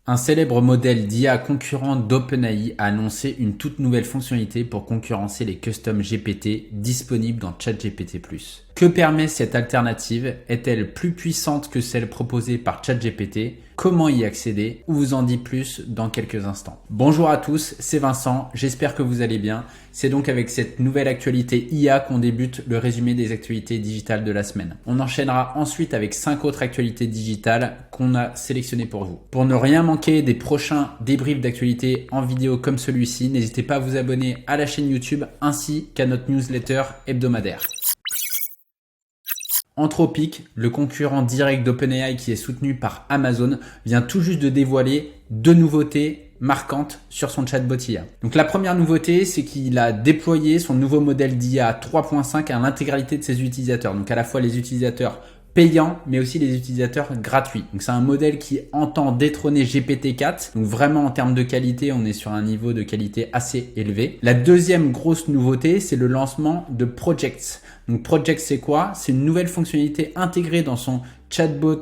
Un célèbre modèle d'IA concurrent d'OpenAI a annoncé une toute nouvelle fonctionnalité pour concurrencer les custom GPT disponibles dans ChatGPT+. Que permet cette alternative? Est-elle plus puissante que celle proposée par ChatGPT? Comment y accéder? On vous en dit plus dans quelques instants. Bonjour à tous, c'est Vincent, j'espère que vous allez bien. C'est donc avec cette nouvelle actualité IA qu'on débute le résumé des actualités digitales de la semaine. On enchaînera ensuite avec 5 autres actualités digitales qu'on a sélectionnées pour vous. Pour ne rien manquer des prochains débriefs d'actualités en vidéo comme celui-ci, n'hésitez pas à vous abonner à la chaîne YouTube ainsi qu'à notre newsletter hebdomadaire. Anthropic, le concurrent direct d'OpenAI qui est soutenu par Amazon, vient tout juste de dévoiler 2 nouveautés marquantes sur son chatbot IA. Donc la première nouveauté, c'est qu'il a déployé son nouveau modèle d'IA 3.5 à l'intégralité de ses utilisateurs. Donc à la fois les utilisateurs payants, mais aussi les utilisateurs gratuits. Donc c'est un modèle qui entend détrôner GPT-4. Donc vraiment en termes de qualité, on est sur un niveau de qualité assez élevé. La deuxième grosse nouveauté, c'est le lancement de Projects. Donc Projects, c'est quoi? C'est une nouvelle fonctionnalité intégrée dans son chatbot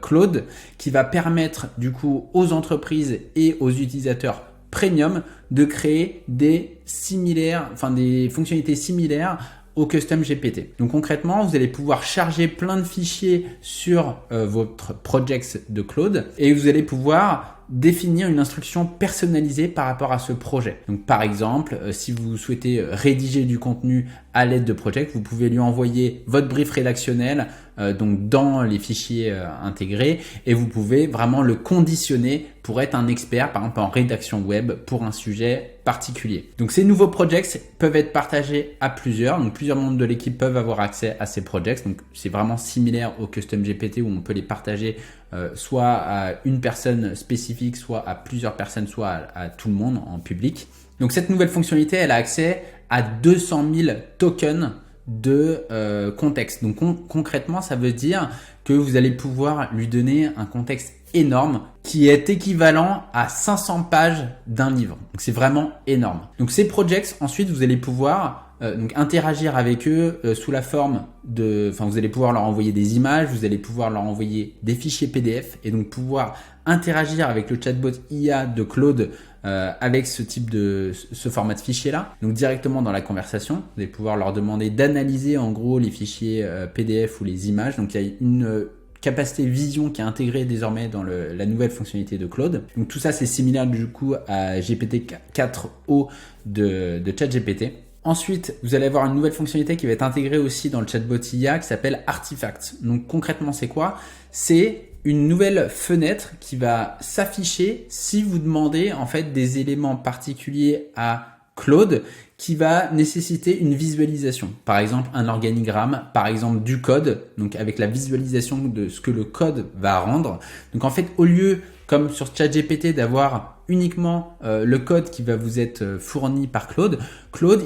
Claude qui va permettre du coup aux entreprises et aux utilisateurs premium de créer des fonctionnalités similaires au custom GPT. Donc concrètement, vous allez pouvoir charger plein de fichiers sur votre project de Claude et vous allez pouvoir définir une instruction personnalisée par rapport à ce projet. Donc par exemple, si vous souhaitez rédiger du contenu à l'aide de Project, vous pouvez lui envoyer votre brief rédactionnel donc dans les fichiers intégrés et vous pouvez vraiment le conditionner pour être un expert par exemple en rédaction web pour un sujet particulier. Donc ces nouveaux projects peuvent être partagés à plusieurs, donc plusieurs membres de l'équipe peuvent avoir accès à ces projects. Donc c'est vraiment similaire au custom GPT où on peut les partager soit à une personne spécifique, soit à plusieurs personnes, soit à tout le monde en public. Donc cette nouvelle fonctionnalité, elle a accès à 200 000 tokens de contexte. Donc concrètement, ça veut dire que vous allez pouvoir lui donner un contexte énorme qui est équivalent à 500 pages d'un livre. Donc c'est vraiment énorme. Donc ces projects, ensuite, vous allez pouvoir donc interagir avec eux sous la forme vous allez pouvoir leur envoyer des images, vous allez pouvoir leur envoyer des fichiers PDF et donc pouvoir interagir avec le chatbot IA de Claude avec ce format de fichier là, donc directement dans la conversation. Vous allez pouvoir leur demander d'analyser en gros les fichiers PDF ou les images. Donc il y a une capacité vision qui est intégrée désormais dans la nouvelle fonctionnalité de Claude. Donc tout ça c'est similaire du coup à GPT-4o de ChatGPT. Ensuite, vous allez avoir une nouvelle fonctionnalité qui va être intégrée aussi dans le chatbot IA qui s'appelle Artifacts. Donc concrètement, c'est quoi? C'est une nouvelle fenêtre qui va s'afficher si vous demandez en fait des éléments particuliers à Claude qui va nécessiter une visualisation. Par exemple, un organigramme, par exemple du code, donc avec la visualisation de ce que le code va rendre. Donc en fait, au lieu, comme sur ChatGPT, d'avoir uniquement le code qui va vous être fourni par Claude,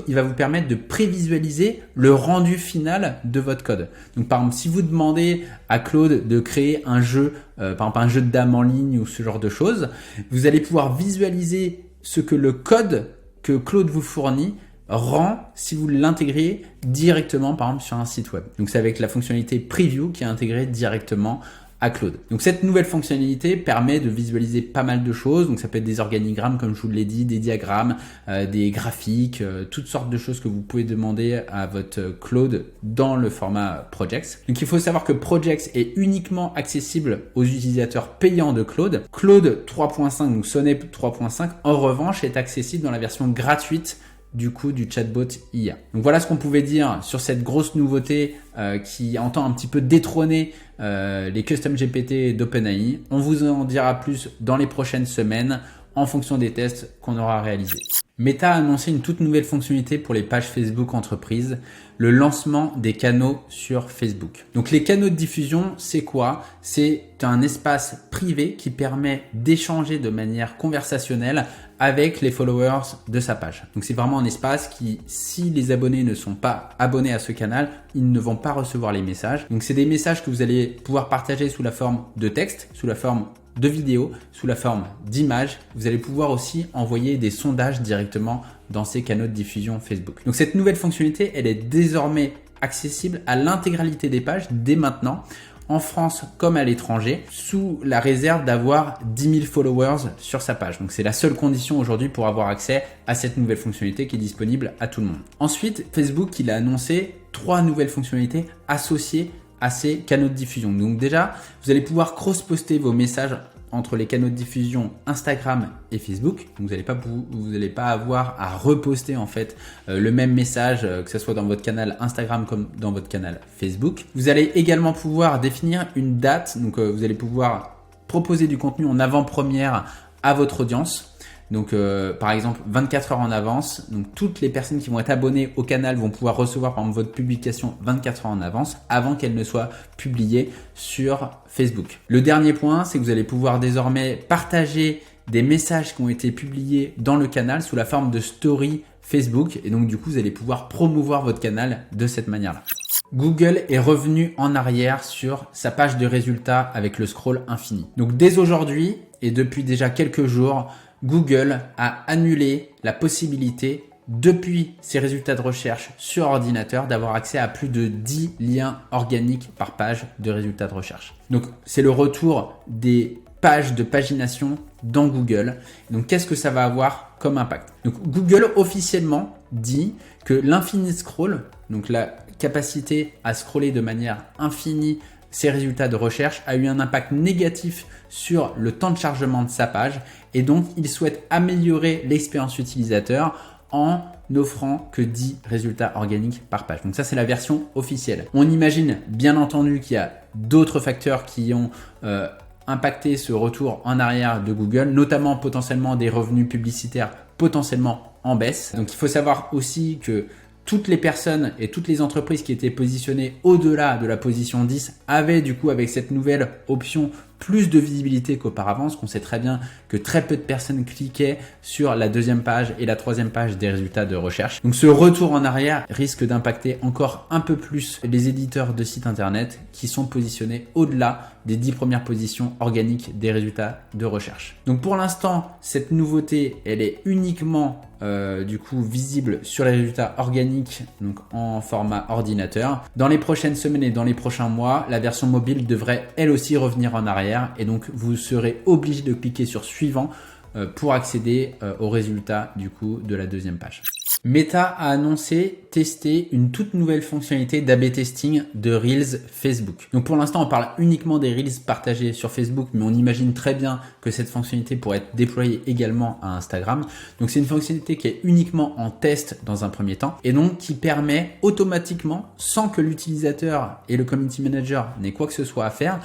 il va vous permettre de prévisualiser le rendu final de votre code. Donc par exemple, si vous demandez à Claude de créer un jeu, par exemple un jeu de dames en ligne ou ce genre de choses, vous allez pouvoir visualiser ce que le code que Claude vous fournit rend si vous l'intégrez directement par exemple sur un site web. Donc c'est avec la fonctionnalité Preview qui est intégrée directement à Claude. Donc cette nouvelle fonctionnalité permet de visualiser pas mal de choses. Donc ça peut être des organigrammes comme je vous l'ai dit, des diagrammes, des graphiques, toutes sortes de choses que vous pouvez demander à votre Claude dans le format Projects. Donc il faut savoir que Projects est uniquement accessible aux utilisateurs payants de Claude. Claude 3.5, donc Sonnet 3.5, en revanche est accessible dans la version gratuite du coup du chatbot IA. Donc voilà ce qu'on pouvait dire sur cette grosse nouveauté qui entend un petit peu détrôner les custom GPT d'OpenAI. On vous en dira plus dans les prochaines semaines en fonction des tests qu'on aura réalisés. Meta a annoncé une toute nouvelle fonctionnalité pour les pages Facebook entreprises, le lancement des canaux sur Facebook. Donc les canaux de diffusion, c'est quoi? C'est un espace privé qui permet d'échanger de manière conversationnelle avec les followers de sa page. Donc c'est vraiment un espace qui, si les abonnés ne sont pas abonnés à ce canal, ils ne vont pas recevoir les messages. Donc c'est des messages que vous allez pouvoir partager sous la forme de texte, sous la forme de vidéos, sous la forme d'images. Vous allez pouvoir aussi envoyer des sondages directement dans ces canaux de diffusion Facebook. Donc cette nouvelle fonctionnalité, elle est désormais accessible à l'intégralité des pages dès maintenant. en France comme à l'étranger, sous la réserve d'avoir 10 000 followers sur sa page. Donc c'est la seule condition aujourd'hui pour avoir accès à cette nouvelle fonctionnalité qui est disponible à tout le monde. Ensuite, Facebook, il a annoncé 3 nouvelles fonctionnalités associées à ces canaux de diffusion. Donc déjà, vous allez pouvoir cross-poster vos messages entre les canaux de diffusion Instagram et Facebook. Donc vous n'allez pas avoir à reposter en fait le même message, que ce soit dans votre canal Instagram comme dans votre canal Facebook. Vous allez également pouvoir définir une date. Donc vous allez pouvoir proposer du contenu en avant-première à votre audience. Donc par exemple 24 heures en avance, donc toutes les personnes qui vont être abonnées au canal vont pouvoir recevoir par exemple votre publication 24 heures en avance avant qu'elle ne soit publiée sur Facebook. Le dernier point, c'est que vous allez pouvoir désormais partager des messages qui ont été publiés dans le canal sous la forme de story Facebook et donc du coup vous allez pouvoir promouvoir votre canal de cette manière-là. Google est revenu en arrière sur sa page de résultats avec le scroll infini. Donc dès aujourd'hui et depuis déjà quelques jours, Google a annulé la possibilité, depuis ses résultats de recherche sur ordinateur, d'avoir accès à plus de 10 liens organiques par page de résultats de recherche. Donc, c'est le retour des pages de pagination dans Google. Donc, qu'est-ce que ça va avoir comme impact? Donc, Google officiellement dit que l'infini scroll, donc la capacité à scroller de manière infinie ces résultats de recherche, a eu un impact négatif sur le temps de chargement de sa page et donc il souhaite améliorer l'expérience utilisateur en n'offrant que 10 résultats organiques par page. Donc ça, c'est la version officielle. On imagine bien entendu qu'il y a d'autres facteurs qui ont impacté ce retour en arrière de Google, notamment potentiellement des revenus publicitaires potentiellement en baisse. Donc il faut savoir aussi que toutes les personnes et toutes les entreprises qui étaient positionnées au-delà de la position 10 avaient du coup avec cette nouvelle option plus de visibilité qu'auparavant, parce qu'on sait très bien que très peu de personnes cliquaient sur la deuxième page et la troisième page des résultats de recherche. Donc ce retour en arrière risque d'impacter encore un peu plus les éditeurs de sites internet qui sont positionnés au-delà des 10 premières positions organiques des résultats de recherche. Donc pour l'instant, cette nouveauté, elle est uniquement du coup visible sur les résultats organiques, donc en format ordinateur. Dans les prochaines semaines et dans les prochains mois, la version mobile devrait elle aussi revenir en arrière et donc vous serez obligé de cliquer sur suivant pour accéder aux résultats du coup de la deuxième page. Meta a annoncé tester une toute nouvelle fonctionnalité d'A/B testing de Reels Facebook. Donc pour l'instant, on parle uniquement des Reels partagés sur Facebook, mais on imagine très bien que cette fonctionnalité pourrait être déployée également à Instagram. Donc c'est une fonctionnalité qui est uniquement en test dans un premier temps et donc qui permet automatiquement, sans que l'utilisateur et le community manager n'aient quoi que ce soit à faire,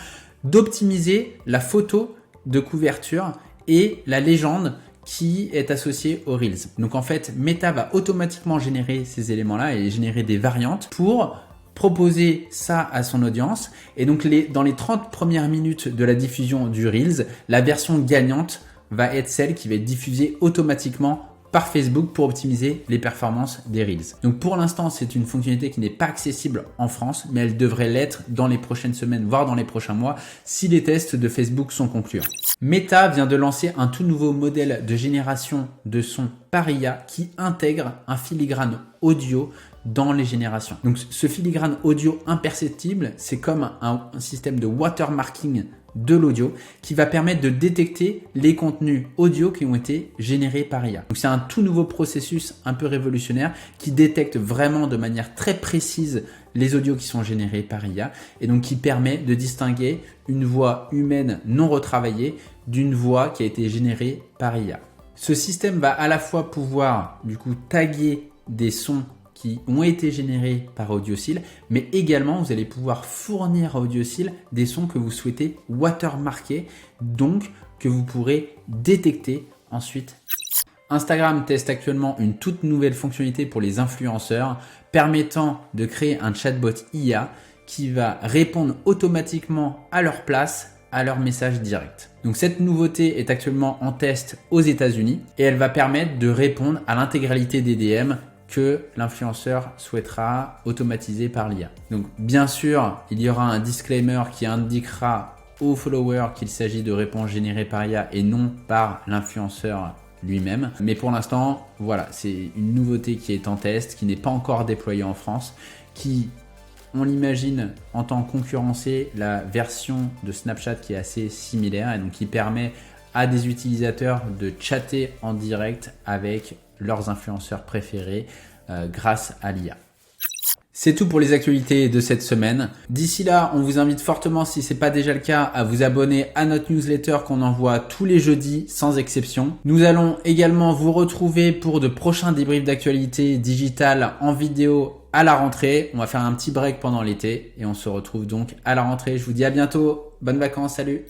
d'optimiser la photo de couverture et la légende qui est associée aux Reels. Donc en fait, Meta va automatiquement générer ces éléments-là et générer des variantes pour proposer ça à son audience. Et donc dans les 30 premières minutes de la diffusion du Reels, la version gagnante va être celle qui va être diffusée automatiquement par Facebook pour optimiser les performances des Reels. Donc pour l'instant, c'est une fonctionnalité qui n'est pas accessible en France, mais elle devrait l'être dans les prochaines semaines, voire dans les prochains mois, si les tests de Facebook sont concluants. Meta vient de lancer un tout nouveau modèle de génération de son par IA qui intègre un filigrane audio dans les générations. Donc ce filigrane audio imperceptible, c'est comme un système de watermarking de l'audio qui va permettre de détecter les contenus audio qui ont été générés par IA. Donc c'est un tout nouveau processus un peu révolutionnaire qui détecte vraiment de manière très précise les audios qui sont générés par IA et donc qui permet de distinguer une voix humaine non retravaillée d'une voix qui a été générée par IA. Ce système va à la fois pouvoir du coup taguer des sons qui ont été générés par Audiosil, mais également vous allez pouvoir fournir à Audiosil des sons que vous souhaitez watermarker, donc que vous pourrez détecter ensuite. Instagram teste actuellement une toute nouvelle fonctionnalité pour les influenceurs permettant de créer un chatbot IA qui va répondre automatiquement à leur place à leur message direct. Donc cette nouveauté est actuellement en test aux États-Unis et elle va permettre de répondre à l'intégralité des DM que l'influenceur souhaitera automatiser par l'IA. Donc bien sûr, il y aura un disclaimer qui indiquera aux followers qu'il s'agit de réponses générées par IA et non par l'influenceur lui-même. Mais pour l'instant, voilà, c'est une nouveauté qui est en test, qui n'est pas encore déployée en France, qui on l'imagine en tant que concurrencer la version de Snapchat qui est assez similaire et donc qui permet à des utilisateurs de chatter en direct avec leurs influenceurs préférés grâce à l'IA. C'est tout pour les actualités de cette semaine. D'ici là, on vous invite fortement, si ce n'est pas déjà le cas, à vous abonner à notre newsletter qu'on envoie tous les jeudis sans exception. Nous allons également vous retrouver pour de prochains débriefs d'actualités digitales en vidéo à la rentrée. On va faire un petit break pendant l'été et on se retrouve donc à la rentrée. Je vous dis à bientôt. Bonnes vacances. Salut.